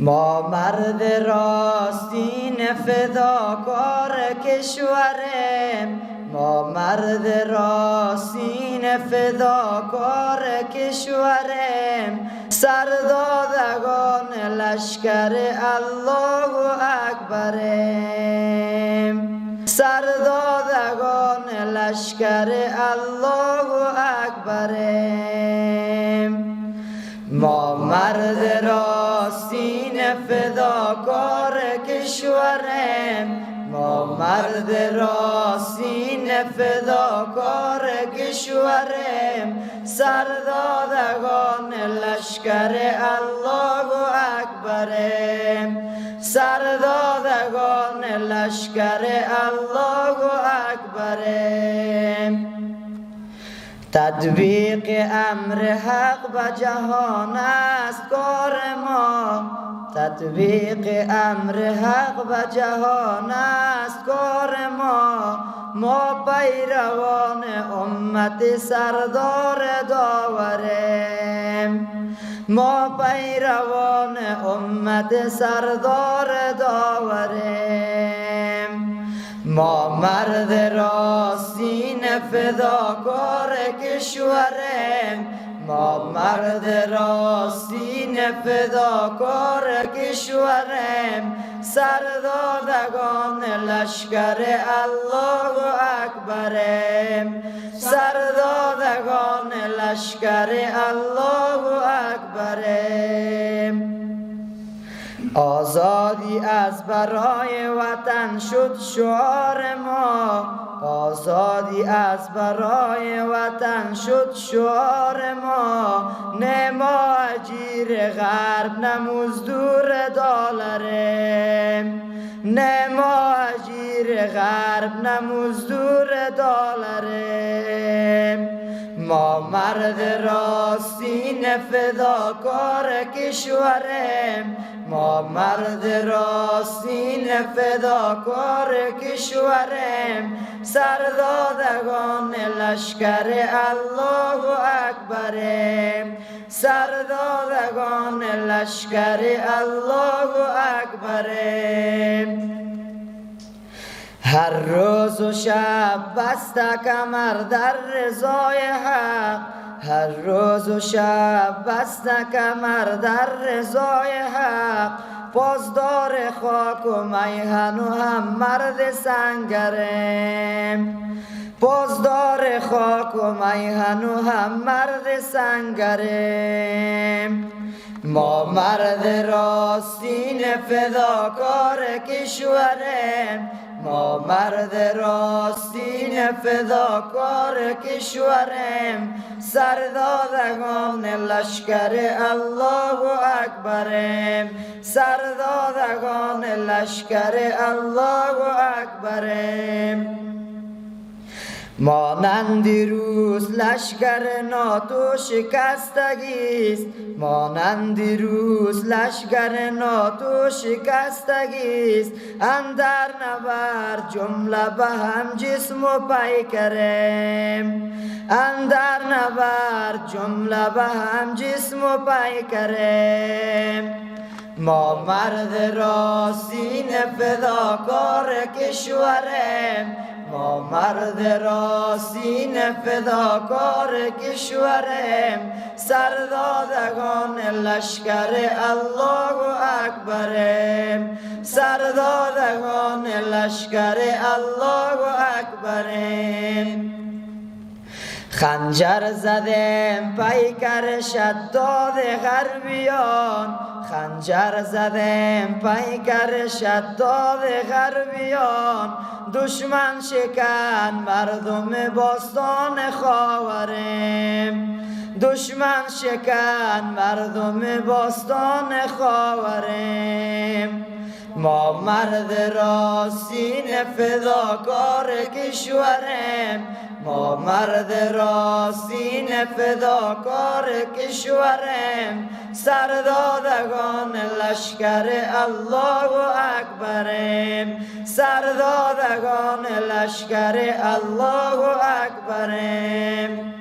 ما مرد راستین فداکار کشوریم، ما مرد راستین فداکار کشوریم، سردادگان لشکر الله اکبریم، سردادگان لشکر الله اکبریم. ما مرد راستین فداکار کشوریم، ما مرد راستین فداکار کشوریم، سردادگان لشکر الله اکبریم، سردادگان لشکر الله اکبریم. تطبیق امر حق به جهان است کار ما، تطبیق امر حق به جهان است کار ما پیروان امت سردار داوریم، ما پیروان امت سردار داوریم. ما مرد راستین فداکار کشوریم، ما مرد راستین فداکار کشوریم، سردادگان لشکر الله اکبریم، سردادگان لشکر الله اکبریم. آزادی از برای وطن شد شعار ما، آزادی از برای وطن شد شعار ما، نه ما اجیر غرب نه مزدور دلاریم، نه ما اجیر غرب نه مزدور دلاریم. ما مرد راستین فداکار کشوریم، ما مرد راستین فداکار کشوریم، سردادگان لشکر الله اکبریم، سردادگان لشکر الله اکبریم. هر روز و شب بسته کمر در رضای حق، هر روز و شب بسته کمر در رضای حق، پاسدار خاک و میهن و هم مرد سنگریم، پاسدار خاک و میهن و هم مرد سنگریم. ما مرد راستین فداکار کشوریم، ما مرد راستین فداکار کشوریم، سردادگان لشکر الله اکبریم، سردادگان لشکر الله اکبریم. مانند روز لشکر ناتو شکستگیست، مانند روز لشکر ناتو شکستگیست، اندر نبرد جمله به هم جسم و پیکریم، اندر نبرد جمله به هم جسم و پیکریم. ما مرد راستین فداکار کشوریم، ما مرد راستین فداکار کشوریم، سردادگان لشکر الله اکبریم، سردادگان لشکر الله اکبریم. خنجر زدیم پیکر شداد غربیان، خنجر زدیم پیکر شداد غربیان، دشمن شکن مردم باستان خاوریم، دشمن شکن مردم باستان خاوریم. ما مرد راستین فداکار کشوریم، ما مرد راستین فداکار کشوریم، سردادگان لشکر الله اکبریم، سردادگان لشکر الله اکبریم.